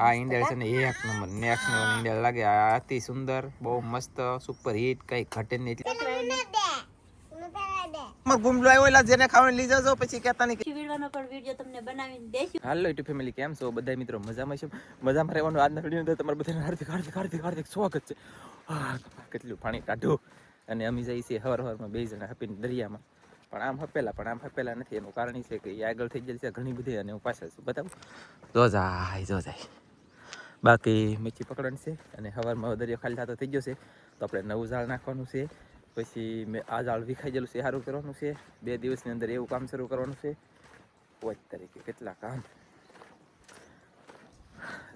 આ ઈંડળ છે ને એક નંબર નેક્સ્ટ નંબર ઈંડળ લાગે. આ અતિ સુંદર, બહુ મસ્ત, સુપર હિટ, કઈ ઘટે નહીં. ગુમલો આવ્યો એટલે જેને ખાવાનું લઈ જજો, પછી કહેતા નહીં. વિડિયોનો પણ વિડિયો તમને બનાવીને દેશું. હાલો યુટ્યુબ ફેમિલી, કેમ છો બધા મિત્રો? મજામાં છો? મજામાં રહેવાનું. આજના વિડીયો અંદર તમારું બધાને હાર્દિક હાર્દિક હાર્દિક હાર્દિક સ્વાગત છે. કેટલું પાણી કાઢ્યું અને અમે જઈએ છીએ હવારમાં 2 જણા હપીને દરિયામાં. પણ આમ હપેલા નથી. એનું કારણ એ છે કે એ આગળ થઈ ગયેલી છે ઘણી બધી, અને હું પાછળ છું. બતાવું જો જાય. બાકી મચ્છી પકડવાની છે અને હવારમાં દરિયો ખાલી થતો થઈ ગયો છે, તો આપણે નવું ઝાડ નાખવાનું છે. પછી મેં આ ઝાડ વિખાઈ ગયેલું છે, સારું કરવાનું છે. 2 દિવસની અંદર એવું કામ શરૂ કરવાનું છે. 5 તારીખે કેટલા કામ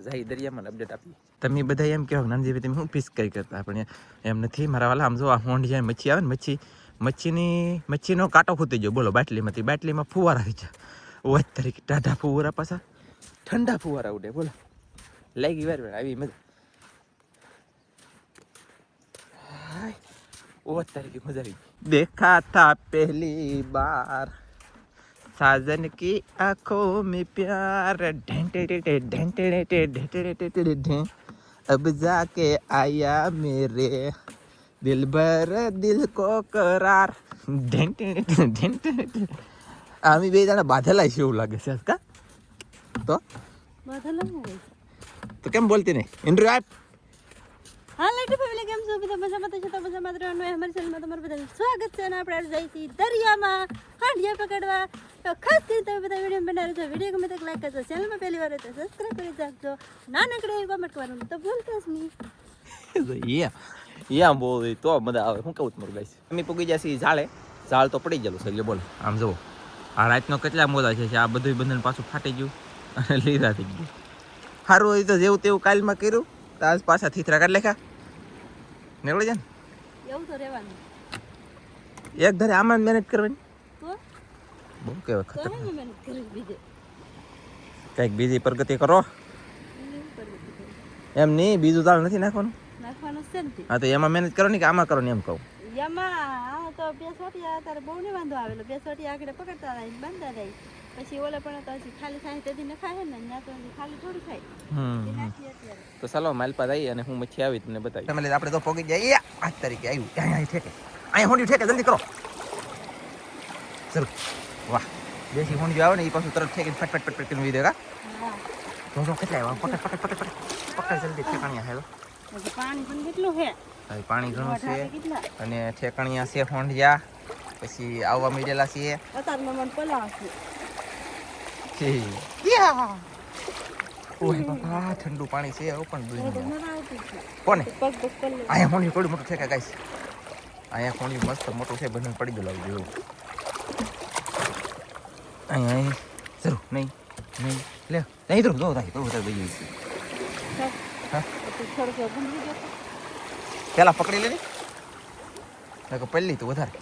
જાય દરિયામાં અપડેટ આપી. તમે બધા એમ કહો નાનજી તમે શું પીસ કરી કરતા, પણ એમ નથી મારા વાલા. આમ જો આ હોંડ જાય મચ્છી આવે ને, મચ્છીનો કાંટો ખૂતી ગયો. બોલો બાટલીમાં ફુવારા આવી જાય. 5 તારીખે ટાઢા ફુવારા, પાછા ઠંડા ફુવારા ઉડે. બોલો લાગી વાર આવી મજા. 5 તારીખે મજા આવી. દેખા થા પહેલી બાર साजन की आंखों में प्यार अब जाके आया मेरे दिल भर दिल को करार. आम्ही 2 जण बांधला शिव लागे का तो કેમ બોલતી નહીં ઇન્દ્ર આપ. હા લાઈટ ફેમિલી, કેમ છો બધા? મજામાં તો છો? તો મજામાં રહેવાનું. અમારી ચેનલમાં તમારું બધાનું સ્વાગત છે. અને આપણે જઈએ છીએ દરિયામાં હાંડિયા પકડવા. તો ખાસ કરીને તમે બધા વિડીયો બનાવી છો. વિડીયો ગમે તો લાઈક કરજો, ચેનલમાં પહેલી વાર હોય તો સબસ્ક્રાઈબ કરી રાખજો. નાનકડે કોમેન્ટ કરવાનું તો ભૂલતા જ નહીં. આમ બોલ તો મજા આવે. શું કહું તમારું ગાઈસ, અમે પૂગી જશે ઝાડ તો પડી ગયેલું છે. બોલો આમ જુઓ, આ રાતનો કેટલા મોજા છે. આ બધું બંધન પાછું ફાટી ગયું અને લીધા થઈ ગયું. સારું હોય તો જેવું તેવું કાલમાં કર્યું, તો આજ પાછા થીથરા કાઢ લેખા નીકળી જાય ને. એવું તો રહેવાનું. એક ધારે આમાં મહેનત કરવાની. તો બહુ કહેવાય તો ખતરનાક. હે મહેનત કરી બીજે કંઈક બીજી પ્રગતિ કરો એમ નહીં. બીજું દાળ નથી નાખવાનું. છે ને. હા તો એમાં મહેનત કરો ને કે આમાં કરો ને એમ કહું. એમાં તો 2 સોટિયા તારે બહુ નહીં વાંધો આવેલો. 2 સોટિયા આગળ પકડતા જાય બાંધતા જાય. પછી ઓલે પણ તો હજી ખાલી થાય તેથી ને ખાય ને, ત્યાં તો ખાલી થોડું થાય. તો ચાલો માલપા જઈએ અને હું મચ્છી આવી તમને બતાવી. તમે આપણે તો પોગી જાય. 8 તારીખે આવ્યું. અહીંયા ઠેકે, અહીંયા હોંડી ઠેકે, જલ્દી કરો. ચલો વાહ, દેશી હોંડી આવે ને એ પાછું તરત ઠેકીને ફટફટ કરીને વી દેગા. તો કેટલા આવ્યા? પકડ જલ્દી. ઠેકાણિયા હેલો, પાણી પણ કેટલું છે. પાણી ઘણું છે અને ઠેકાણિયા છે હોંડિયા. પછી આવવા મીડેલા છીએ. અત્યારમાં મને પલાવશે. ઓય બાપા, ઠંડુ પાણી છે. આવું પણ દુનિયા કોને અહીંયા હોંડી થોડું મોટું છે કે ગાઈસ. અહીંયા હોંડી મસ્ત મોટું છે, બંધન પડી ગયું લાવું જેવું. અહીંયા જરૂર નહીં લે નહીં તો જો થાય તો વધારે દઈ પેલા પકડી લે ને પહેલી તો વધારે.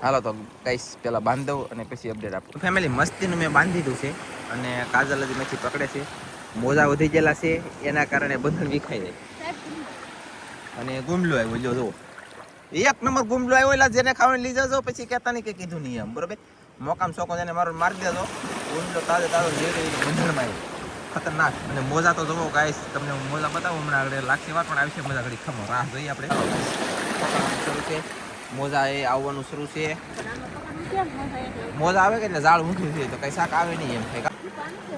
હાલો તો ગાઈસ પેલા બાંધ દઉં અને પછી અપડેટ આપું. ફેમિલી મસ્તીનું મેં બાંધી દીધું છે અને કાજલ હજી મચ્છી પકડે છે. મોજા વધી ગયેલા છે, એના કારણે બંધન વિખાઈ જાય. અને ગુમલો આવ્યો જો જુઓ, 1 નંબર ગુમલો આવ્યો. એટલે જેને ખાવાનું લઈ જજો, પછી કહેતા નહીં કે કીધું નહીં એમ. બરોબર, મોકામ શોકો જેને મારી દેજો. ગુમલો તાજો બંધનમાં આવ્યો, ખતરનાક. અને મોજા તો જુઓ ગાઈસ, તમને હું મોજા બતાવું હમણાં. આગળ લાગશે વાર પણ આવશે મજા. ઘડી ખમો રાહ જોઈએ આપણે. શરૂ છે મોજા એ આવવાનું શરૂ છે. મોજા આવે કે એટલે ઝાડ ઊંધું છે તો કઈ શાક આવે નહીં એમ થાય.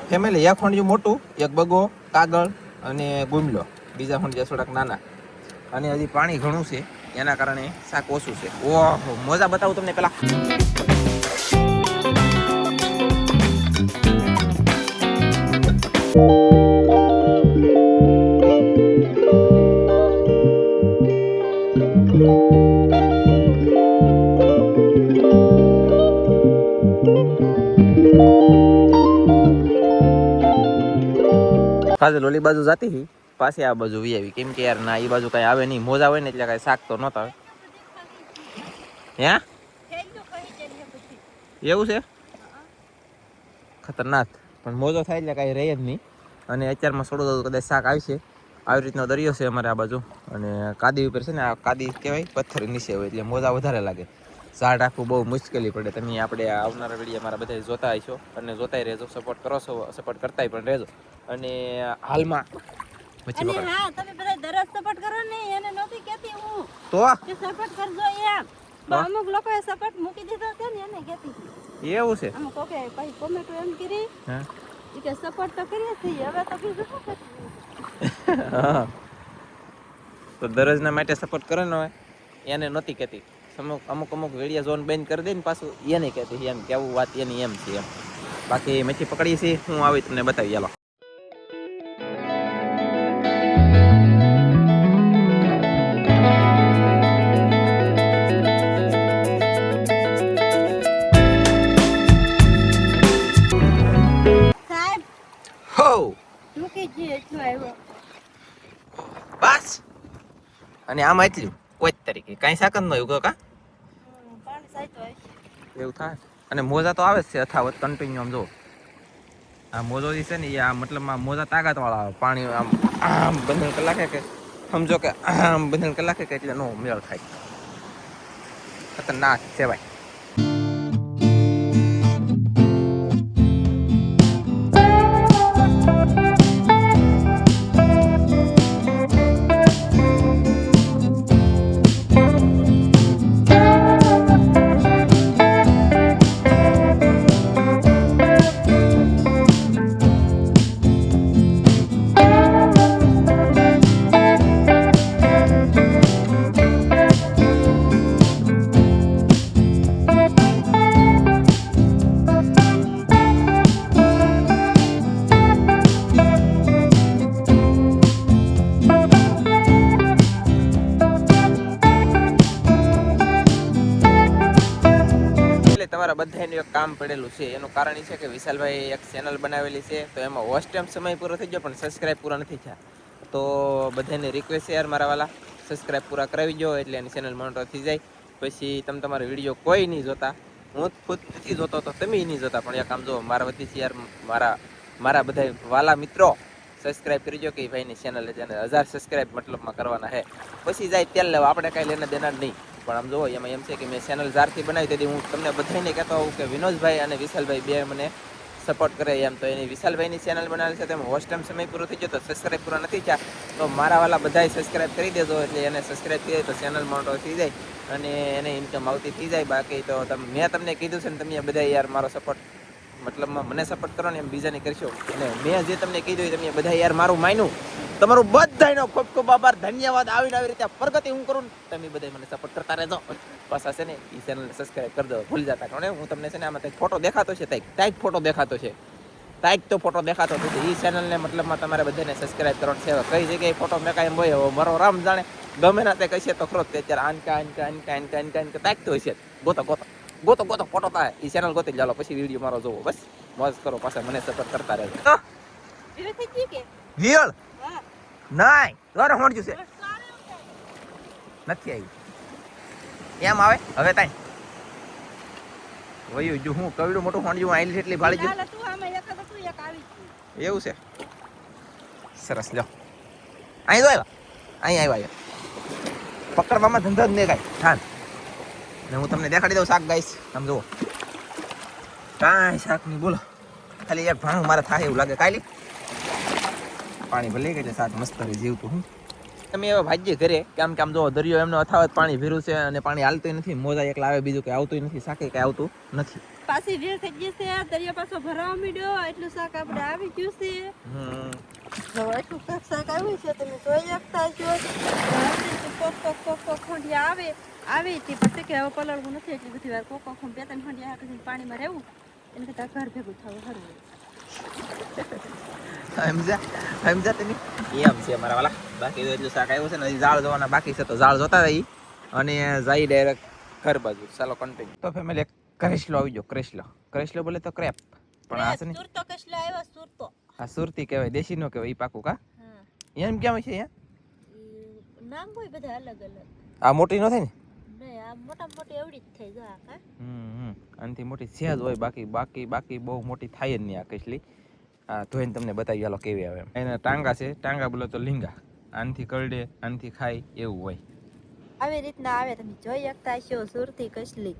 ફેમિલી 1 હોંડિયું મોટું, 1 બગો, કાગળ અને ગુમલો. બીજા હોંડિયા થોડાક નાના. અને હજી પાણી ઘણું છે, એના કારણે શાક ઓછું છે. ઓહો, મોજા બતાવું તમને પેલા. કાજલ ઓલી બાજુ જાતી હતી, પાછી આ બાજુ વી આવી. કેમ કે યાર ના, એ બાજુ કઈ આવે નહીં. મોજા હોય ને એટલે કઈ શાક તો નહોતા આવે. હે એવું છે? ખતરનાક. પણ મોજો થાય એટલે કઈ રહે જ નહીં. અને અત્યારમાં છોડો દઉં કદાચ શાક આવશે. આવી રીતનો દરિયો છે અમારે આ બાજુ. અને કાદી ઉપર છે ને, આ કાદી કહેવાય, પથ્થર નીચે હોય એટલે મોજા વધારે લાગે. ઝાડ રાખવું બહુ મુશ્કેલી પડે. તમે આપણે આવનારા વિડીયો મારા બધા જોતા હશો અને જોતાય રહેજો, સપોર્ટ કરો છો, સપોર્ટ કરતાય પણ રહેજો. અને હાલમાં મચ્છી અને પકડ હા તમે બધા દરરોજ સપોર્ટ કરો ને, એને નહોતી કહેતી હું તો કે સપોર્ટ કરજો એમ. પણ અમુક લોકોએ સપોર્ટ મૂકી દીધો છે ને એને કહેતી હતી. એવું છે. અમુક કોકે પછી કોમેન્ટ એમ કરી હા કે સપોર્ટ તો કરીએ છીએ, હવે તો બીજું શું કરશું. હા. તો દરરોજના માટે સપોર્ટ કરે ને હોય એને નહોતી કહેતી. અમુક વિડીયો ઝોન બેન કરી દે ને પાછું એને કહેતી એમ કેવું વાત એની એમ છે એમ. બાકી મચ્છી પકડી છે હું આવી તમને બતાવી ચાલો. સાહેબ હો મૂકી જઈએ એટલું આવ્યો. બસ. અને આમાં એટલું કોઈ જ તરીકે કાંઈ સાકર ન એવું કા પાણી સાચો હોય એવું થાય. અને મોજા તો આવે જ છે અથાવત કન્ટિન્યુ. આમ જો આ મોજો જે છે ને એ આ મતલબમાં મોજા તાકાત વાળા આવે. પાણી આમ બંધન કલાકે કે સમજો કે આમ બંધન કલાકે કે એટલે નો મેળ થાય. ખતરનાક છે ભાઈ. તમારા બધાનું એક કામ પડેલું છે. એનું કારણ એ છે કે વિશાલભાઈ એક ચેનલ બનાવેલી છે, તો એમાં વોચ ટાઈમ સમય પૂરો થઈ ગયો પણ સબસ્ક્રાઇબ પૂરા નથી થયા. તો બધાને રિક્વેસ્ટ છે યાર મારા વાલા, સબસ્ક્રાઇબ પૂરા કરાવી દો એટલે એની ચેનલ મોનિટર થઈ જાય. પછી તમે તમારો વિડીયો કોઈ નહીં જોતા, હું ખુદ નથી જોતો તો તમે નહીં જોતા, પણ એક કામ જો મારા વતીથી યાર મારા બધા વાલા મિત્રો સબસ્ક્રાઇબ કરી દો કે ભાઈની ચેનલ છે અને 1000 સબસ્ક્રાઇબ મતલબમાં કરવાના છે. પછી જાય તેલ લેવા, આપણે કાંઈ લેના દેના નહીં. પણ આમ જુઓ એમાં એમ છે કે મેં ચેનલ જ્યારથી બનાવી તેથી હું તમને બધાને કહેતો હોઉં કે વિનોદભાઈ અને વિશાલભાઈ બે મને સપોર્ટ કરે એમ. તો એની વિશાલભાઈની ચેનલ બનાવેલી છે તેમાં હોસ્ટ ટાઈમ સમય પૂરો થઈ ગયો તો સબસ્ક્રાઇબ પૂરા નથી થયા. તો મારા વાલા બધાય સબસ્ક્રાઇબ કરી દેજો એટલે એને સબસ્ક્રાઇબ થઈ જાય તો ચેનલ મોટો થઈ જાય અને એને ઇન્કમ આવતી થઈ જાય. બાકી તો મેં તમને કીધું છે ને તમે બધા યાર મારો સપોર્ટ મતલબમાં મને સપોર્ટ કરો ને એમ બીજાને કરશો. અને મેં જે તમને કીધું એ તમે બધા યાર મારું માન્યું. તમારું બધાનો ખૂબ ખૂબ આભાર, ધન્યવાદ. આવી રીતે પ્રગતિ હું કરું ને તમે બધા મને સપોર્ટ કરતા રહેજો. પાછા છે ને એ ચેનલને સબસ્ક્રાઇબ કરી દો, ભૂલી જતા. કારણ હું તમને છે ને આમાં ફોટો દેખાતો છે, તાઈક ફોટો દેખાતો છે, તાઈક તો ફોટો દેખાતો નથી. એ ચેનલને મતલબમાં તમારે બધાને સબસ્ક્રાઇબ કરવાનું છે. કઈ જગ્યાએ ફોટો મેં કાંઈ હોય મારો રામ જાણે ગમે ના તે કહીએ તો ખરો તે અત્યારે આનકા તાઈક તો હશે. ગોતો ફોટો થાય એ ચેનલ ગોતી ચાલો પછી વિડીયો મારો જોવો. બસ મોજ કરો, પાછા મને સપોર્ટ કરતા રહેજો. વિયળ નાય તારે હોણજુ છે નથી આવી એમ આવે હવે તાઈ વયું જો હું કવડું મોટું હોણજુ આઈલી એટલી ભાળી ગયું. એવું છે સરસ. લ્યો અહીં જો અહીં આવ્યા પકડવામાં ધંધો જ નહીં કાંઈ. હા ને હું તમને દેખાડી દઉં શાક ગાઈશ. આમ જુઓ કાંઈ શાક નહીં બોલો, ખાલી એક ભાણું મારે થાય એવું લાગે. કાંઈ પાણી ભલે એટલે શાક મસ્ત જીવતું. હું તમે એવા ભાગ્ય ઘરે કેમ કે આમ જો દરિયો એમનો અથાવત પાણી ભીરું છે અને પાણી હાલતું નથી. મોજા એકલા આવે બીજું કઈ આવતું નથી, શાકે કઈ આવતું નથી. પાછી વેર થઈ ગઈ છે, દરિયા પાછો ભરાવા માંડ્યો એટલું શાક આપણે આવી ગયું છે. એટલું શાક આવ્યું છે તમે જોઈ શકતા છો. ખંડિયા આવે તે પછી કે હવે પલળવું નથી એટલી બધી વાર. કોકો બે ત્રણ ખંડિયા હાટું પાણીમાં રહેવું એને કરતાં ઘર ભેગું થવું સારું. સમજા તમે એમ છે મારા વાલા. બાકી તો એટલું શાક આવ્યું છે ને ઝાડ જોવાના બાકી છે, તો ઝાડ જોતા રહી અને જાય ડાયરેક્ટ ઘર બાજુ. ચાલો કન્ટિન્યુ. તો ફેમિલી એક કરેશલો આવી ગયો. કરેશલો બોલે તો ક્રેપ પણ આ છે ને સુરતો કસલો આવ્યો. સુરતો હા સુરતી કહેવાય, દેશી નો કહેવાય. ઈ પાકું કા એમ કેમ છે અહીંયા નામ હોય બધા અલગ અલગ. આ મોટી ન થાય ને? નહીં આ મોટા મોટી એવડી જ થઈ જાય. કા આનાથી મોટી છે જ હોય, બાકી બહુ મોટી થાય જ નહીં આ કસલી. હા ધોઈને તમને બતાવી હાલો કેવી આવે. એના ટાંગા છે, ટાંગા બોલો તો લીંગા. આનથી કરડે આનથી ખાય એવું હોય. આવી રીતના આવે તમે જોઈ શકતા છો સુરતી કસલી.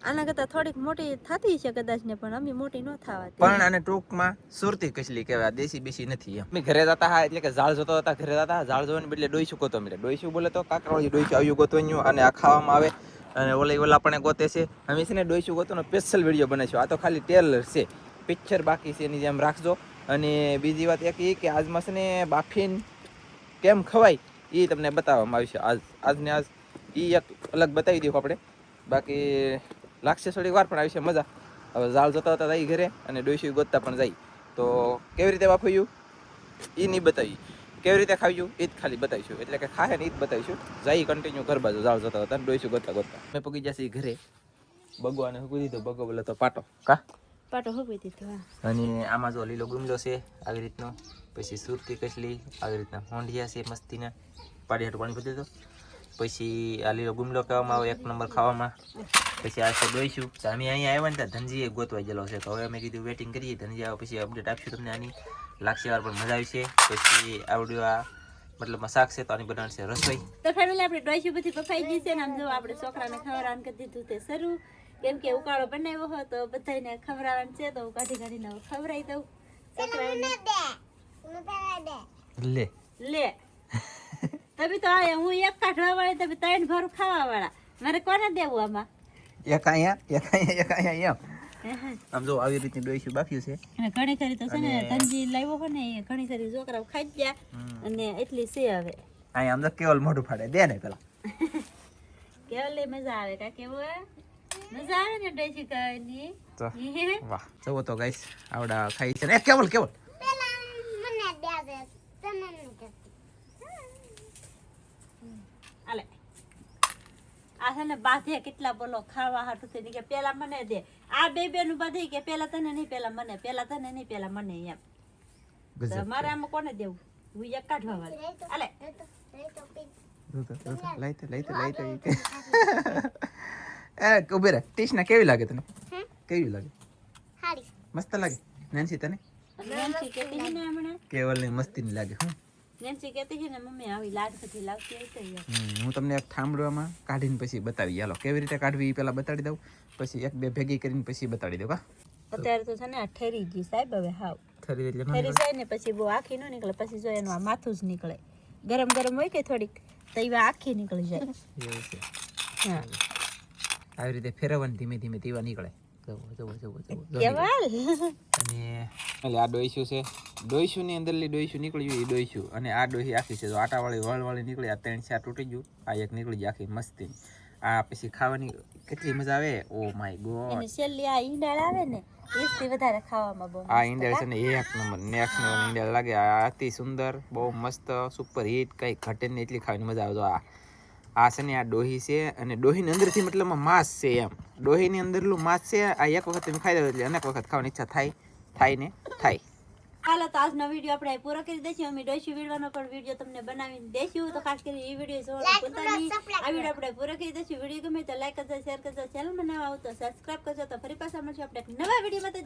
આના કરતાં થોડીક મોટી થતી છે કદાચ ને, પણ અમે મોટી ન થવા દે. પણ આને ટૂંકમાં સુરતી કચલી કહેવાય, દેશી બેસી નથી એમ. અમે ઘરે જતા હા એટલે કે ઝાડ જોતા હતા, ઘરે જતા ઝાડ જોવાને બદલે ડોઈશું ગોતો મળે. ડોઈશું બોલે તો કાકરાવાળી ડોઈશું આવ્યું ગોતવાનું, અને આ ખાવામાં આવે અને ઓલા પણ ગોતે છે. અમે છે ને ડોઈશું ગોતોનો સ્પેશિયલ વિડીયો બનાવીશું. આ તો ખાલી ટેલર છે, પિક્ચર બાકી છે એની જેમ રાખજો. અને બીજી વાત એક એ કે આજમાં છે ને બાફીને કેમ ખવાય એ તમને બતાવવામાં આવશે. આજને આજ એ એક અલગ બતાવી દઉં આપણે. બાકી લાગશે થોડીક વાર પણ આવશે મજા. હવે ઝાડ જોતા હતા જઈ ઘરે અને ડોઈશું ગોતતા પણ જાય. તો કેવી રીતે બાફ્યું એ નહીં બતાવી, કેવી રીતે ખાવ્યું એ જ ખાલી બતાવીશું. એટલે કે ખાહે ને એ જ બતાવીશું. જઈ કન્ટિન્યુ ઘર બાજુ ઝાડ જોતા હતા અને ડોઈશું ગોતતા ગોતતા મેં પગી જશે ઘરે. ભગવાને હૂકવી દીધો, ભગો બોલે તો પાટો કા પાટો હૂકવી દીધો. અને આમાં જો લીલો ગુમલો છે આવી રીતનો, પછી સુરતી કચલી આવી રીતના હોંડિયા છે મસ્તીના, પાડી હાટું પાણી પીધું. પછી આ લીલો ગુમલો કહેવામાં આવે, 1 નંબર ખાવામાં. પછી આ છે ડોઈશું. અમે અહીંયા આવ્યા ને ત્યાં ધનજીએ ગોતવા ગયેલો છે, તો હવે અમે કીધું વેટિંગ કરીએ, ધનજી આવે પછી અપડેટ આપશું તમને આની. લાગશે વાર પણ મજા આવશે. પછી આવડ્યું આ મતલબમાં શાક છે તો આની બનાવશે રસોઈ. તો ફેમિલી આપણે ડોઈશું બધી બફાઈ ગઈ છે ને, આમ જો આપણે છોકરાને ખવડાવવાનું કરી દીધું તે શરૂ. કેમ કે ઉકાળો બનાવ્યો હોય તો બધાને ખવડાવવાનું છે, તો કાઢી કાઢીને ખવડાવી દઉં છોકરાઓને. લે તમે તો આયા, હું એક કાઢવા વાળી, તમે 3 ભરું ખાવા વાળા. મારે કોને દેવું આમાં? એક અહીંયા આમ જો આવી રીતની ડોઈશું બાફ્યું છે. ઘણી ખરી તો છે ને ધનજી લાવ્યો હોય ને, ઘણી ખરી છોકરાઓ ખાઈ ગયા અને એટલી છે. હવે અહીંયા આમ તો કેવલ મોઢું ફાડે દે ને પેલા. કેવલ મજા આવે કા? કેવું મજા આવે ને ડોઈશું ખાવાની. તો વાહ, જુઓ તો ગાઈસ આવડા ખાઈ છે ને. કેવલ આલે આ છે ને બાધે કેટલા બોલો ખાવા હાટું થઈ કે પેલા મને દે. આ બે નું બાધી કે પેલા તને નહીં, પેલા મને, પેલા તને નહીં, પેલા મને એમ. તો મારે આમાં કોને દેવું? હું એક કાઢવા વાળી. આલે એ ઉભી રહે. ટીશના કેવી લાગે તને? કેવી લાગે? મસ્ત લાગે. નેન્સી તને? નેન્સી કહેતી છે ને હમણાં, કેવલ ની મસ્તી ની લાગે. નેન્સી કહેતી છે ને મમ્મી આવી લાડકથી લાવતી હશે. હું તમને એક ઠામડવામાં કાઢીને પછી બતાવી. હાલો કેવી રીતે કાઢવી એ પેલા બતાડી દઉં, પછી 1-2 ભેગી કરીને પછી બતાડી દઉં. કા અત્યારે તો છે ને આ ઠરી ગઈ સાહેબ. હવે હાવ થરી એટલે ઠરી જાય ને પછી બહુ આખી ન નીકળે. પછી જો એનું આ માથું જ નીકળે. ગરમ ગરમ હોય કે થોડીક તો એવા આખી નીકળી જાય. એવું છે. હા આવી રીતે ફેરવવાની ધીમે ધીમે તેવા નીકળે. કેવાલ અને એટલે આ ડોઈશું છે. ડોઈશું ની અંદરલી ડોઈશું નીકળ્યું એ ડોઈશું, અને આ ડોહી આખી છે. જો આટાવાળી વળવાળી નીકળી, આ 3-4 તૂટી ગયું, આ એક નીકળી ગઈ આખી મસ્તી. આ પછી ખાવાની કેટલી મજા આવે. Oh my God. એની છેલ્લી આ ઈંડાળ આવે ને એથી વધારે ખાવામાં બહુ આ ઈંડાળ છે ને 1 નંબર નેક્સ્ટ લેવલ ઈંડાળ લાગે. આ અતિ સુંદર, બહુ મસ્ત, સુપર હિટ, કઈ ઘટે ને એટલી ખાવાની મજા આવે. આ છે ને આ ડોહી છે, અને ડોહીની અંદરથી મતલબમાં માંસ છે એમ. ડોહીની અંદરલું માંસ છે. આ એક વખત તમે ખાઈ દો એટલે અનેક વખત ખાવાની ઈચ્છા થાય. હાલો તો આજનો વિડીયો આપણે પૂરો કરી દઈશું. અમે ડોઈશું વીડવાનો પણ વિડીયો તમને બનાવીને દઈશું. તો ખાસ કરીને એ વિડીયો જોવાનું ભૂલતા નહીં. આ વિડીયો આપણે પૂરો કરી દઈશું. વિડીયો ગમે તો લાઈક કરજો, શેર કરજો, ચેનલ બનાવવા આવો તો સબસ્ક્રાઇબ કરજો. તો ફરી પાછા મળશું આપણે એક નવા વિડીયોમાં. તો